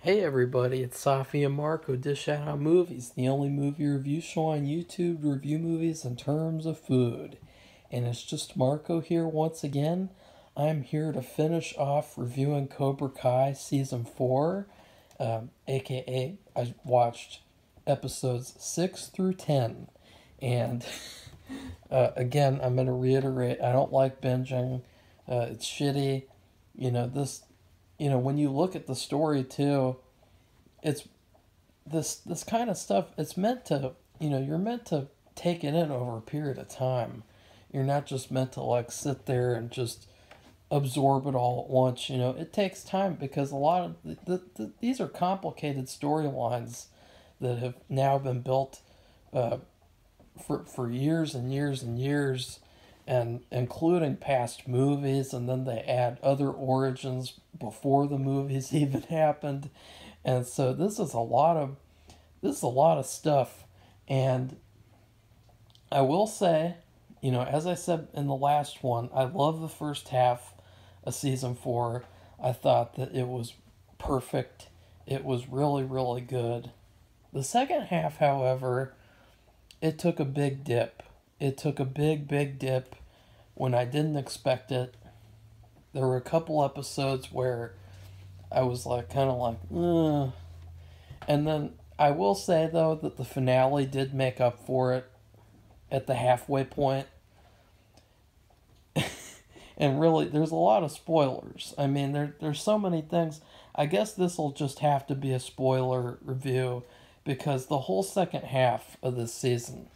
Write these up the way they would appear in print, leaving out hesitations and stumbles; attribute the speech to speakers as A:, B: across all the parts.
A: Hey everybody, it's Safi and Marco Dish Out on Movies, the only movie review show on YouTube to review movies in terms of food. And it's just Marco here once again. I'm here to finish off reviewing Cobra Kai Season 4, aka I watched episodes 6 through 10. And again, I'm going to reiterate, I don't like binging. It's shitty. When you look at the story too, it's this kind of stuff. It's meant to, you're meant to take it in over a period of time. You're not just meant to like sit there and just absorb it all at once. It takes time because a lot of these are complicated storylines that have now been built for years and years and years, and including past movies, and then they add other origins before the movies even happened. And so this is a lot of stuff. And I will say, as I said in the last one, I love the first half of season 4. I thought that it was perfect. It was really, really good. The second half, however, it took a big dip. It took a big, big dip when I didn't expect it. There were a couple episodes where I was like, kind of like, ugh. And then I will say, though, that the finale did make up for it at the halfway point. And really, there's a lot of spoilers. I mean, there's so many things. I guess this will just have to be a spoiler review because the whole second half of this season,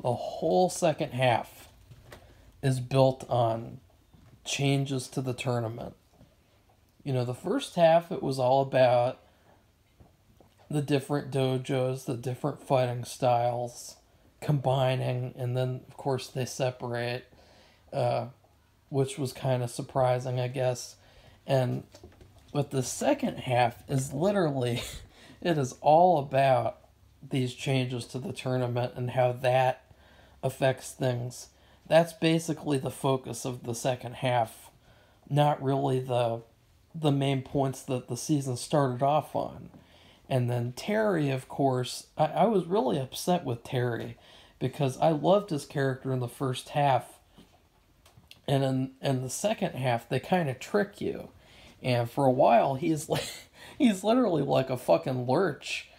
A: the whole second half is built on changes to the tournament. The first half, it was all about the different dojos, the different fighting styles combining, and then, of course, they separate, which was kind of surprising, I guess. But the second half is literally, it is all about these changes to the tournament and how that affects things. That's basically the focus of the second half, not really the main points that the season started off on. And then Terry, of course, I was really upset with Terry because I loved his character in the first half. And in the second half, they kind of trick you. And for a while, he's literally like a fucking lurch.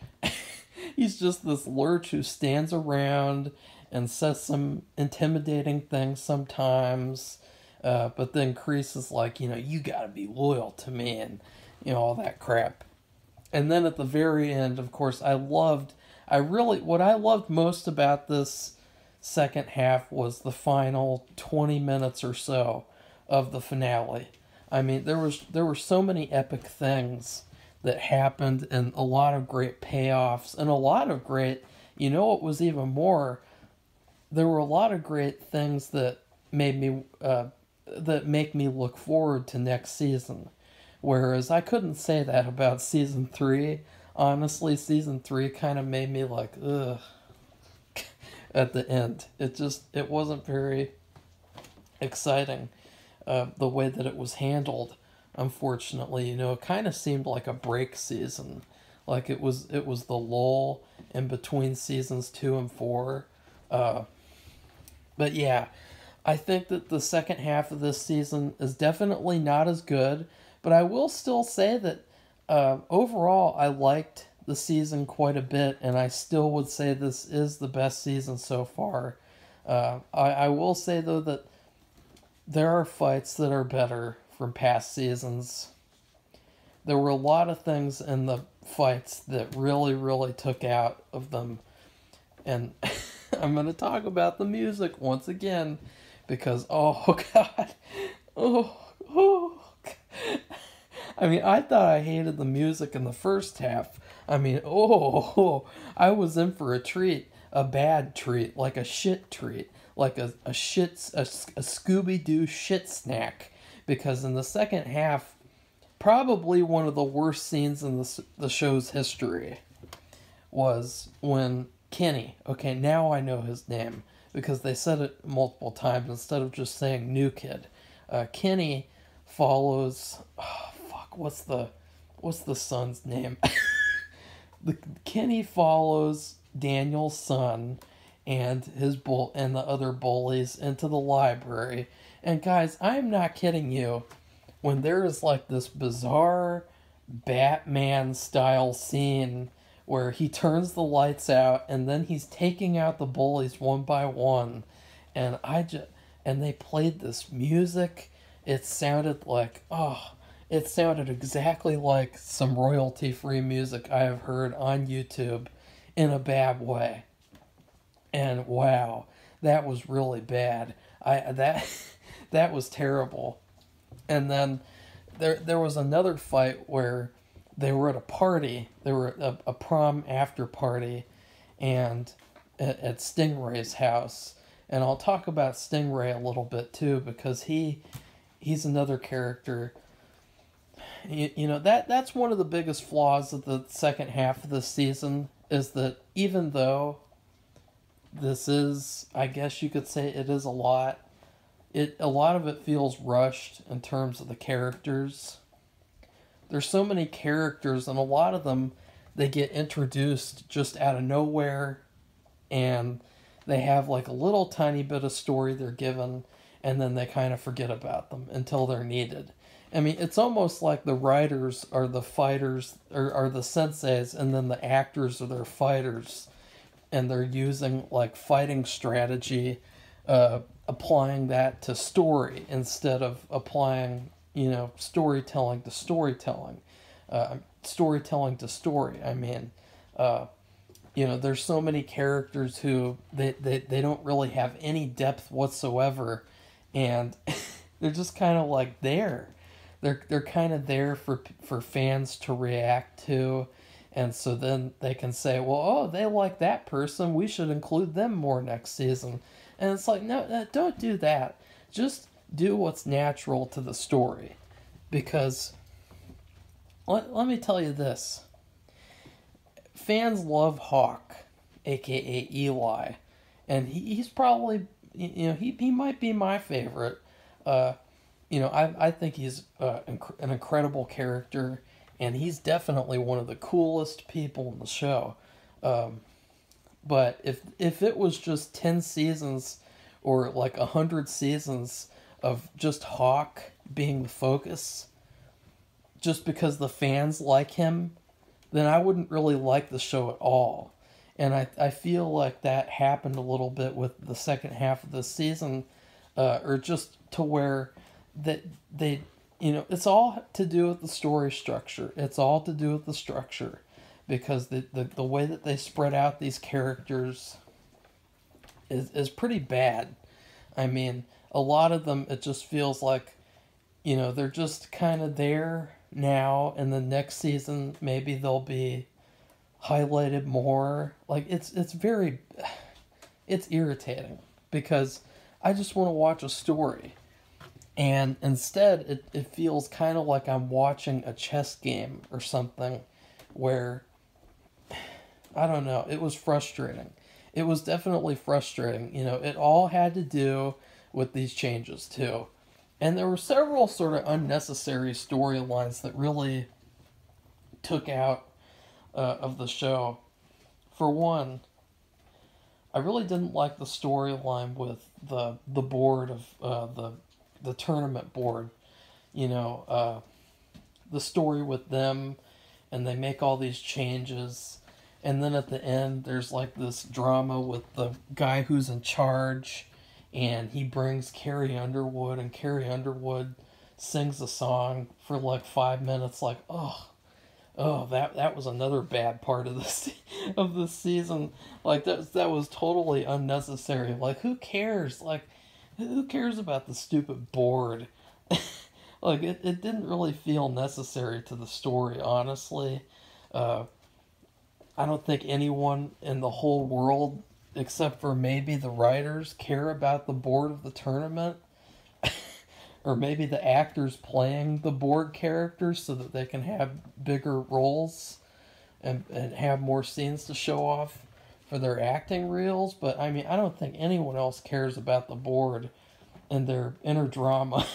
A: He's just this lurch who stands around and says some intimidating things sometimes. But then Kreese is like, you gotta be loyal to me and, all that crap. And then at the very end, of course, what I loved most about this second half was the final 20 minutes or so of the finale. I mean, there were so many epic things that happened and a lot of great payoffs and a lot of great, what was even more, there were a lot of great things that make me look forward to next season. Whereas I couldn't say that about season 3. Honestly, season 3 kind of made me like, ugh, at the end. It wasn't very exciting, the way that it was handled, unfortunately. It kind of seemed like a break season. Like it was the lull in between seasons 2 and 4. But yeah, I think that the second half of this season is definitely not as good. But I will still say that overall, I liked the season quite a bit, and I still would say this is the best season so far. I will say, though, that there are fights that are better from past seasons. There were a lot of things in the fights that really, really took out of them. And I'm going to talk about the music once again, because, oh, God. Oh. I mean, I thought I hated the music in the first half. I mean, I was in for a treat, a bad treat, like a shit treat, like a Scooby-Doo shit snack. Because in the second half, probably one of the worst scenes in the show's history was when Kenny, okay, now I know his name, because they said it multiple times instead of just saying new kid. Kenny follows, what's what's the son's name? Kenny follows Daniel's son and and the other bullies into the library. And guys, I am not kidding you. When there is like this bizarre Batman style scene where he turns the lights out and then he's taking out the bullies one by one, and and they played this music. It sounded like, oh, it sounded exactly like some royalty free music I have heard on YouTube in a bad way. And wow, that was really bad. That was terrible. And then there was another fight where they were at a party. They were at a prom after party, and at Stingray's house. And I'll talk about Stingray a little bit too, because he's another character. You know, that's one of the biggest flaws of the second half of this season, is that even though this is, I guess you could say it is a lot of it feels rushed in terms of the characters. There's so many characters, and a lot of them, they get introduced just out of nowhere, and they have like a little tiny bit of story they're given, and then they kind of forget about them until they're needed. I mean, it's almost like the writers are the fighters, or are the senseis, and then the actors are their fighters, and they're using like fighting strategy, applying that to story instead of applying, storytelling to storytelling, storytelling to story. I mean, there's so many characters who they don't really have any depth whatsoever, and they're just kind of like there. They're kind of there for fans to react to, and so then they can say, well, oh, they like that person, we should include them more next season. And it's like, no, don't do that. Just do what's natural to the story. Because, let me tell you this. Fans love Hawk, a.k.a. Eli. And he's probably, he might be my favorite. I think he's an incredible character. And he's definitely one of the coolest people in the show. But if it was just 10 seasons or like 100 seasons of just Hawk being the focus, just because the fans like him, then I wouldn't really like the show at all. And I feel like that happened a little bit with the second half of the season, or just to where that they, it's all to do with the story structure. It's all to do with the structure. Because the way that they spread out these characters is pretty bad. I mean, a lot of them, it just feels like, they're just kind of there now, and the next season maybe they'll be highlighted more. Like, it's irritating, because I just want to watch a story. And instead, it feels kind of like I'm watching a chess game or something, where, I don't know, it was frustrating. It was definitely frustrating. It all had to do with these changes too. And there were several sort of unnecessary storylines that really took out of the show. For one, I really didn't like the storyline with the board of the tournament board. The story with them, and they make all these changes, and then at the end there's like this drama with the guy who's in charge, and he brings Carrie Underwood, and Carrie Underwood sings a song for like 5 minutes. Like, that was another bad part of this season. Like, that was totally unnecessary. Like, who cares? Like, who cares about the stupid board? Like, it didn't really feel necessary to the story, honestly. I don't think anyone in the whole world, except for maybe the writers, care about the board of the tournament. Or maybe the actors playing the board characters so that they can have bigger roles and have more scenes to show off for their acting reels. But, I mean, I don't think anyone else cares about the board and their inner drama,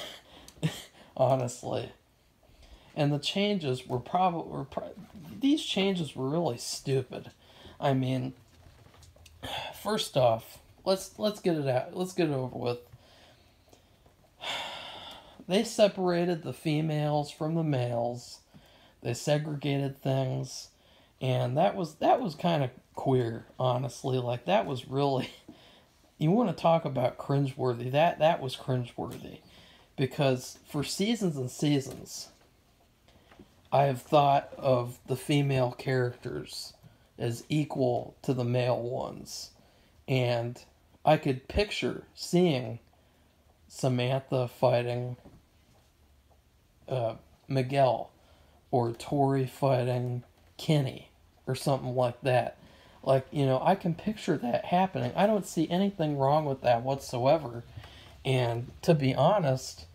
A: honestly. And the changes were these changes were really stupid. I mean, first off, let's get it out. Let's get it over with. They separated the females from the males. They segregated things, and that was kind of queer, honestly. Like, that was really, you want to talk about cringeworthy. That was cringeworthy, because for seasons and seasons, I have thought of the female characters as equal to the male ones, and I could picture seeing Samantha fighting Miguel, or Tori fighting Kenny, or something like that. Like, I can picture that happening. I don't see anything wrong with that whatsoever. And to be honest,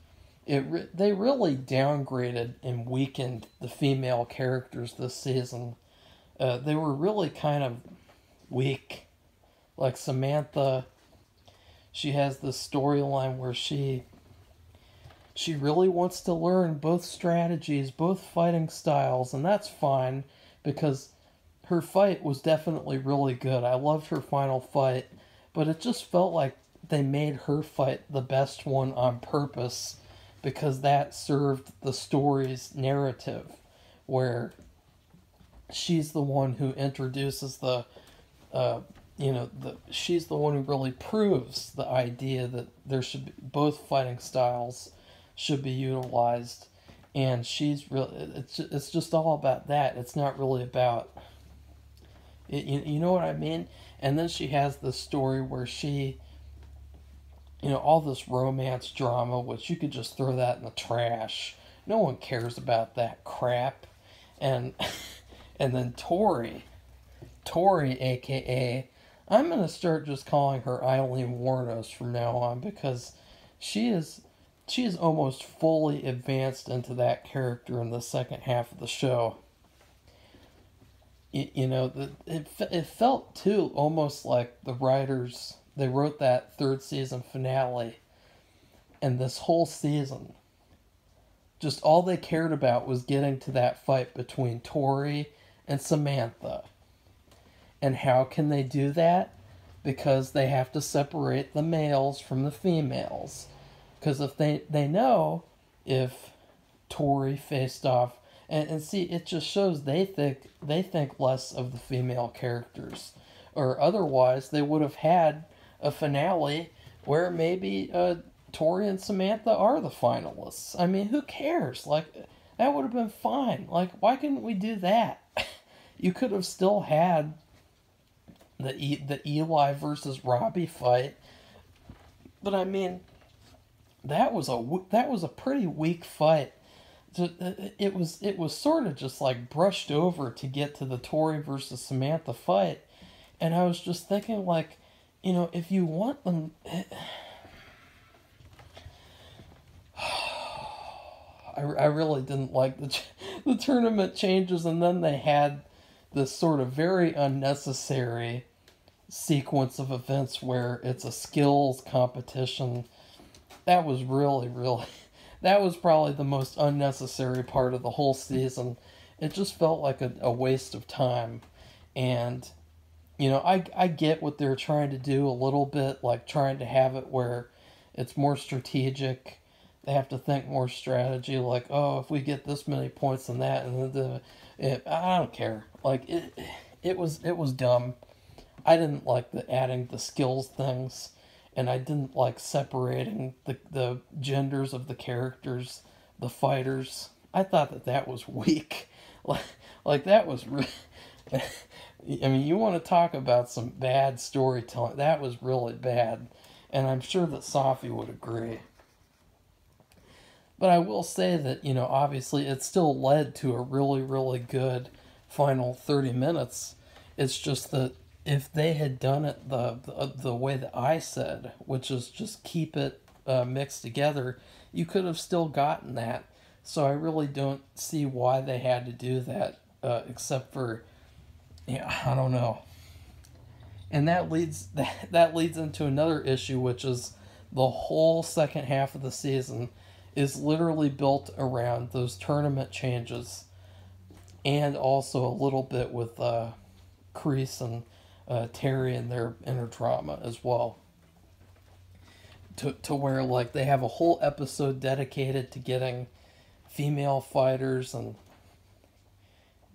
A: they really downgraded and weakened the female characters this season. They were really kind of weak. Like Samantha, she has this storyline where she really wants to learn both strategies, both fighting styles, and that's fine, because her fight was definitely really good. I loved her final fight, but it just felt like they made her fight the best one on purpose, because that served the story's narrative, where she's the one who introduces she's the one who really proves the idea that there should be both fighting styles should be utilized, and she's really, it's just all about that. It's not really about it, you know what I mean? And then she has this story where she, all this romance drama, which you could just throw that in the trash. No one cares about that crap. And and then Tori, aka, I'm gonna start just calling her Eileen Wuornos from now on, because she is almost fully advanced into that character in the second half of the show. It felt too almost like the writers, they wrote that third season finale, and this whole season, just all they cared about was getting to that fight between Tori and Samantha. And how can they do that? Because they have to separate the males from the females. Because if they know if Tori faced off, and see, it just shows they think less of the female characters, or otherwise they would have had a finale where maybe Tori and Samantha are the finalists. I mean, who cares? Like, that would have been fine. Like, why couldn't we do that? You could have still had the Eli versus Robbie fight, but I mean, that was a pretty weak fight. It was sort of just like brushed over to get to the Tori versus Samantha fight, and I was just thinking, like, if you want them, I really didn't like the tournament changes, and then they had this sort of very unnecessary sequence of events where it's a skills competition. That was really, really, that was probably the most unnecessary part of the whole season. It just felt like a waste of time. And, I get what they're trying to do a little bit, like trying to have it where it's more strategic. They have to think more strategy, like, oh, if we get this many points and that, and I don't care. Like, it was dumb. I didn't like adding the skills things, and I didn't like separating the genders of the characters, the fighters. I thought that was weak. Like that was I mean, you want to talk about some bad storytelling. That was really bad, and I'm sure that Safi would agree. But I will say that, obviously it still led to a really, really good final 30 minutes. It's just that if they had done it the way that I said, which is just keep it mixed together, you could have still gotten that. So I really don't see why they had to do that, except for, I don't know. And that leads into another issue, which is the whole second half of the season is literally built around those tournament changes, and also a little bit with Kreese and Terry and their inner drama as well. To where like they have a whole episode dedicated to getting female fighters, and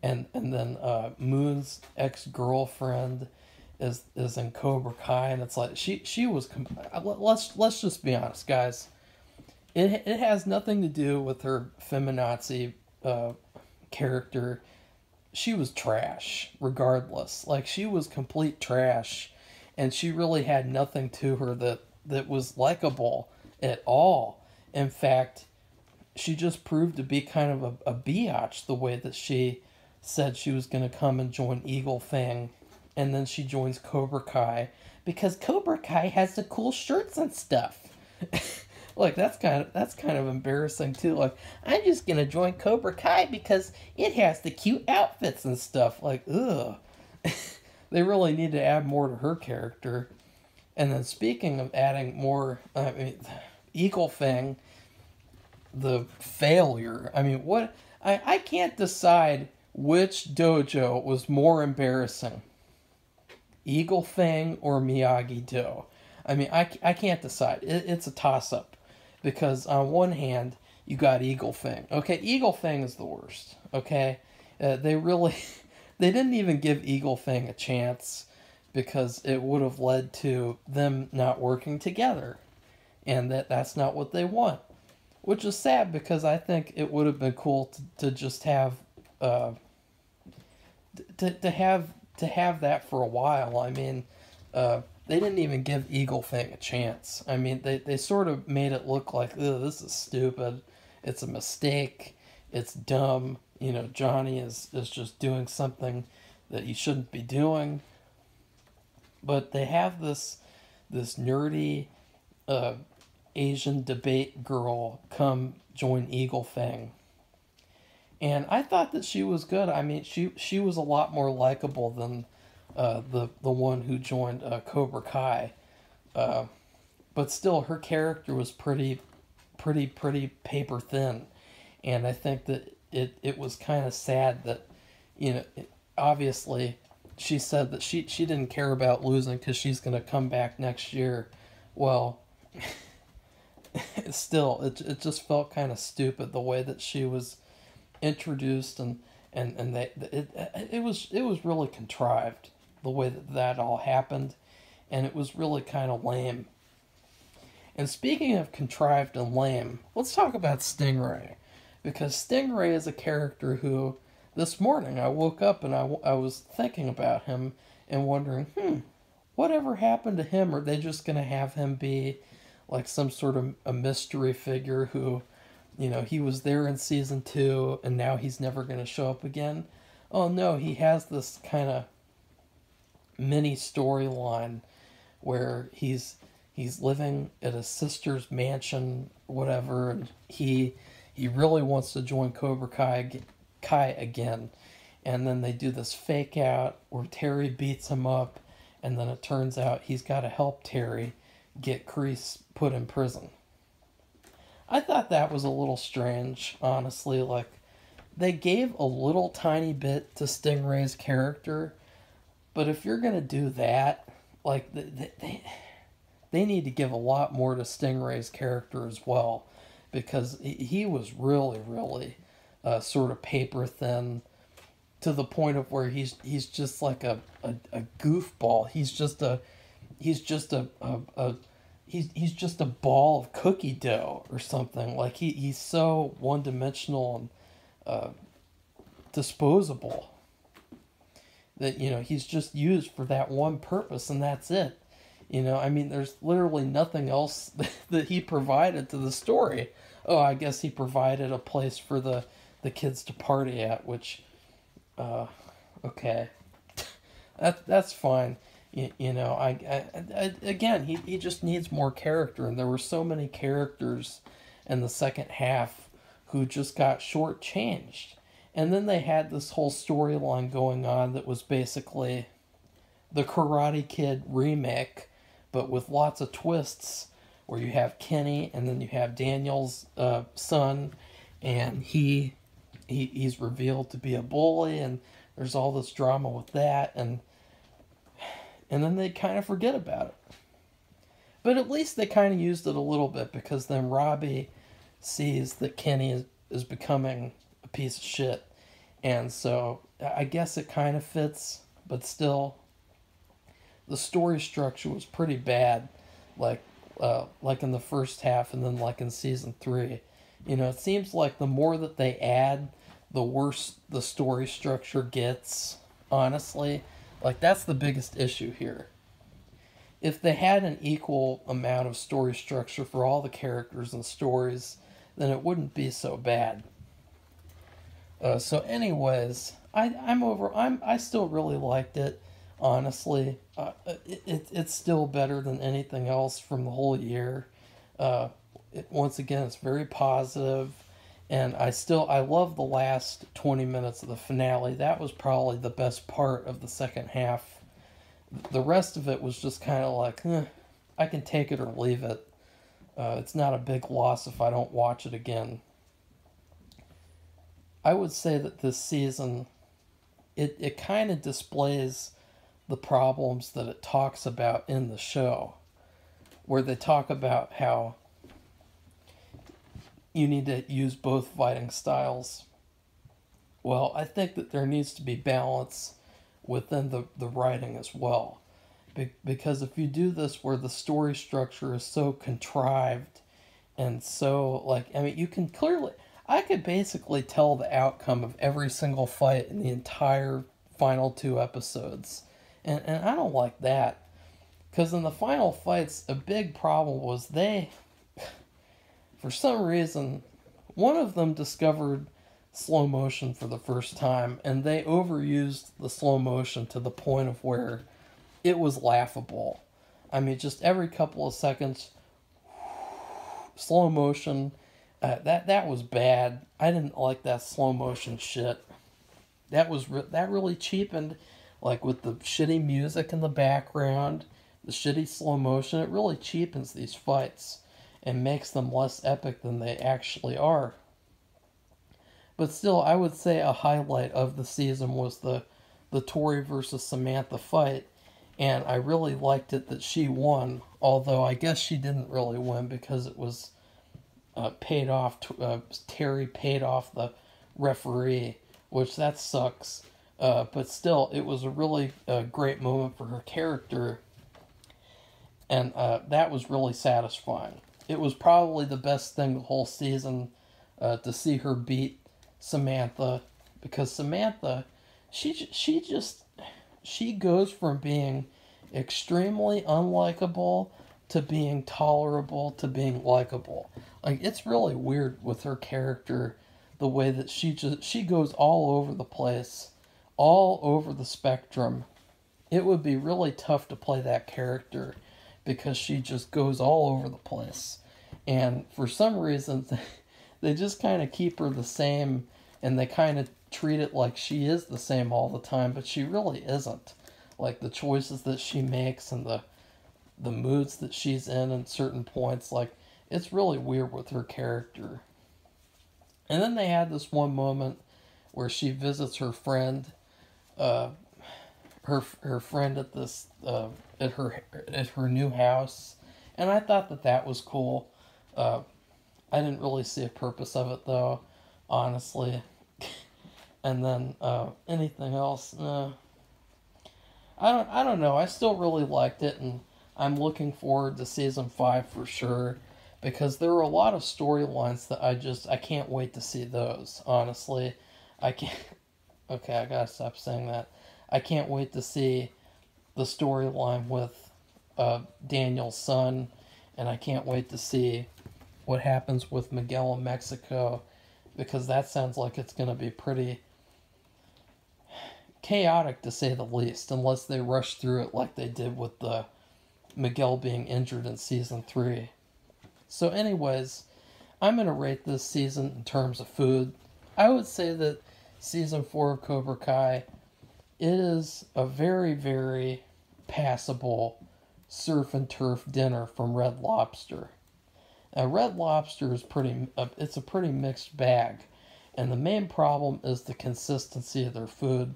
A: then Moon's ex-girlfriend is in Cobra Kai, and it's like she was let's just be honest, guys. It has nothing to do with her feminazi character. She was trash regardless. Like, she was complete trash, and she really had nothing to her that was likable at all. In fact, she just proved to be kind of a biatch, the way that she said she was going to come and join Eagle Fang, and then she joins Cobra Kai because Cobra Kai has the cool shirts and stuff. Like, that's kind of embarrassing too. Like, I'm just gonna join Cobra Kai because it has the cute outfits and stuff. Like, ugh. They really need to add more to her character. And then, speaking of adding more, I mean, Eagle Fang, the failure. I mean, what? I can't decide which dojo was more embarrassing, Eagle Fang or Miyagi-Do. I mean, I can't decide. It's a toss-up. Because on one hand, you got Eagle Fang. Okay, Eagle Fang is the worst. Okay? They didn't even give Eagle Fang a chance, because it would have led to them not working together. And that's not what they want. Which is sad, because I think it would have been cool to just have to have that for a while. I mean, they didn't even give Eagle Fang a chance. I mean, they sort of made it look like, this is stupid. It's a mistake. It's dumb. You know, Johnny is just doing something that he shouldn't be doing. But they have this nerdy Asian debate girl come join Eagle Fang. And I thought that she was good. I mean, she was a lot more likable than the one who joined Cobra Kai, but still, her character was pretty paper thin, and I think that it was kind of sad that, you know, obviously she said that she didn't care about losing because she's going to come back next year. Well, still, it just felt kind of stupid the way that she was introduced, and it was really contrived, the way that all happened, and it was really kind of lame. And speaking of contrived and lame, let's talk about Stingray, because Stingray is a character who, this morning I woke up and I was thinking about him and wondering, whatever happened to him? Are they just going to have him be like some sort of a mystery figure who, you know, he was there in season 2 and now he's never going to show up again? Oh no, he has this kind of mini storyline where he's living at his sister's mansion, whatever, and he really wants to join Cobra Kai again. And then they do this fake out where Terry beats him up, and then it turns out he's got to help Terry get Kreese put in prison. I thought that was a little strange, honestly. Like, they gave a little tiny bit to Stingray's character, but if you're going to do that, like, they need to give a lot more to Stingray's character as well, because he was really, really sort of paper thin, to the point of where he's just like a goofball. He's just a ball of cookie dough or something. Like, he's so one-dimensional and disposable that, you know, he's just used for that one purpose, and that's it. You know, I mean, there's literally nothing else that he provided to the story. Oh, I guess he provided a place for the kids to party at, which, okay, that's fine. You know, I again, he just needs more character, and there were so many characters in the second half who just got shortchanged. And then they had this whole storyline going on that was basically the Karate Kid remake, but with lots of twists, where you have Kenny and then you have Daniel's son, and he's revealed to be a bully, and there's all this drama with that, and then they kind of forget about it. But at least they kind of used it a little bit, because then Robbie sees that Kenny is becoming a piece of shit. And so I guess it kind of fits, but still, the story structure was pretty bad, like in the first half, and then like in season 3. It seems like the more that they add, the worse the story structure gets, honestly. Like, that's the biggest issue here. If they had an equal amount of story structure for all the characters and stories, then it wouldn't be so bad. So anyways, I still really liked it, honestly. It's still better than anything else from the whole year. Once again, it's very positive, and I love the last 20 minutes of the finale. That was probably the best part of the second half. The rest of it was just kind of like, I can take it or leave it. It's not a big loss if I don't watch it again. I would say that this season, it kind of displays the problems that it talks about in the show, where they talk about how you need to use both fighting styles. Well, I think that there needs to be balance within the writing as well. Because if you do this where the story structure is so contrived and so, like, I mean, you can clearly, I could basically tell the outcome of every single fight in the entire final 2 episodes. And I don't like that. Because in the final fights, a big problem was for some reason, one of them discovered slow motion for the first time, and they overused the slow motion to the point of where it was laughable. I mean, just every couple of seconds, slow motion. That was bad. I didn't like that slow motion shit. That really cheapened, like with the shitty music in the background, the shitty slow motion. It really cheapens these fights and makes them less epic than they actually are. But still, I would say a highlight of the season was the Tori versus Samantha fight, and I really liked it that she won, although I guess she didn't really win because it was paid off. Terry paid off the referee, which that sucks. But still, it was a really great moment for her character, and that was really satisfying. It was probably the best thing the whole season, to see her beat Samantha, because Samantha, she goes from being extremely unlikable to being tolerable to being likable. Like, it's really weird with her character, the way that she goes all over the place, all over the spectrum. It would be really tough to play that character because she just goes all over the place. And for some reason, they just kind of keep her the same, and they kind of treat it like she is the same all the time, but she really isn't. Like, the choices that she makes and the moods that she's in at certain points, like, it's really weird with her character. And then they had this one moment where she visits her friend, her friend at this at her new house, and I thought that was cool. I didn't really see a purpose of it though, honestly. And then anything else? I don't know. I still really liked it, and I'm looking forward to season 5 for sure, because there were a lot of storylines that I can't wait to see those. Honestly, I can't. Okay, I gotta stop saying that. I can't wait to see the storyline with Daniel's son, and I can't wait to see what happens with Miguel in Mexico, because that sounds like it's going to be pretty chaotic, to say the least, unless they rush through it like they did with the Miguel being injured in season 3. So anyways, I'm going to rate this season in terms of food. I would say that season 4 of Cobra Kai, it is a very, very passable surf and turf dinner from Red Lobster. Red Lobster is it's a pretty mixed bag. And the main problem is the consistency of their food.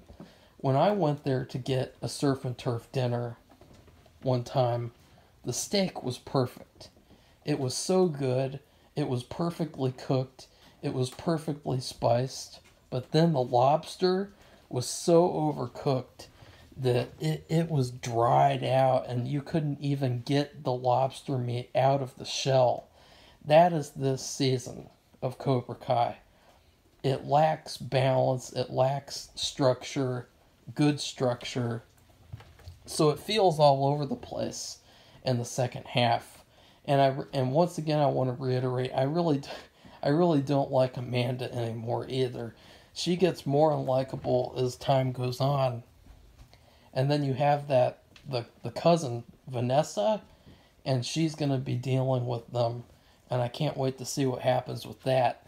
A: When I went there to get a surf and turf dinner one time, the steak was perfect. It was so good. It was perfectly cooked. It was perfectly spiced. But then the lobster was so overcooked that it was dried out and you couldn't even get the lobster meat out of the shell. That is this season of Cobra Kai. It lacks balance. It lacks structure, good structure. So it feels all over the place in the second half. And once again, I want to reiterate, I really don't like Amanda anymore either. She gets more unlikable as time goes on. And then you have the cousin Vanessa, and she's going to be dealing with them, and I can't wait to see what happens with that.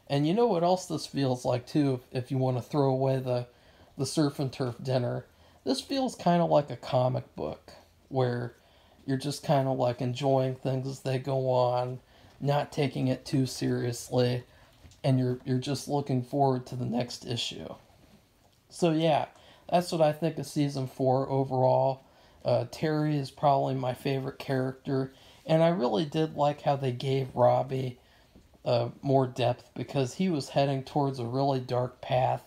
A: And you know what else this feels like too, if you want to throw away the surf and turf dinner? This feels kind of like a comic book where you're just kind of like enjoying things as they go on, not taking it too seriously, and you're just looking forward to the next issue. So yeah, that's what I think of season 4 overall. Terry is probably my favorite character, and I really did like how they gave Robbie more depth because he was heading towards a really dark path,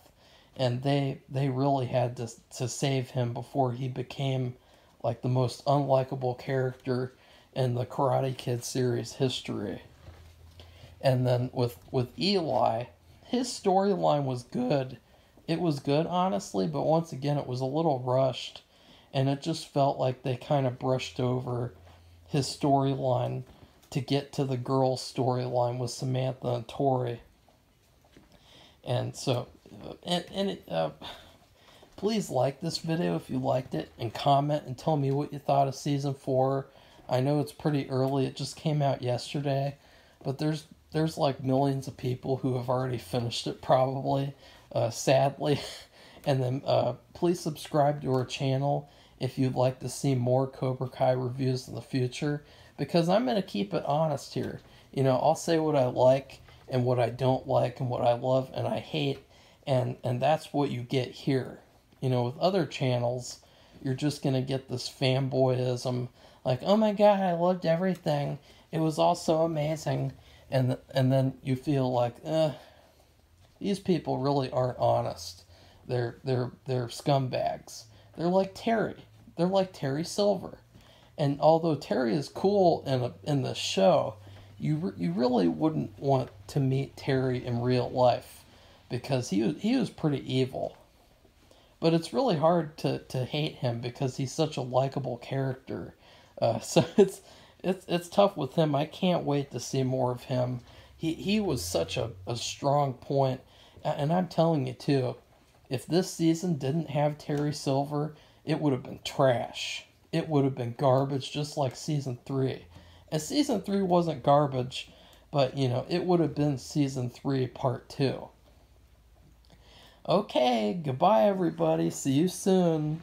A: and they really had to save him before he became like the most unlikable character in the Karate Kid series history. And then with Eli, his storyline was good. It was good, honestly, but once again, it was a little rushed, and it just felt like they kind of brushed over his storyline to get to the girl's storyline with Samantha and Tori. And so, please like this video if you liked it, and comment and tell me what you thought of season 4. I know it's pretty early; it just came out yesterday, but there's like millions of people who have already finished it probably, sadly. And then please subscribe to our channel if you'd like to see more Cobra Kai reviews in the future, because I'm going to keep it honest here. You know, I'll say what I like and what I don't like and what I love and I hate, and that's what you get here. You know, with other channels, you're just going to get this fanboyism, like, oh my god, I loved everything. It was all so amazing. And then you feel like, these people really aren't honest. They're scumbags. They're like Terry. They're like Terry Silver. And although Terry is cool in the show, you really wouldn't want to meet Terry in real life, because he was pretty evil. But it's really hard to hate him because he's such a likable character. So it's tough with him. I can't wait to see more of him. He was such a strong point. And I'm telling you too, if this season didn't have Terry Silver, it would have been trash. It would have been garbage, just like season 3. And season 3 wasn't garbage, but you know, it would have been season 3 part 2. Okay, goodbye everybody. See you soon.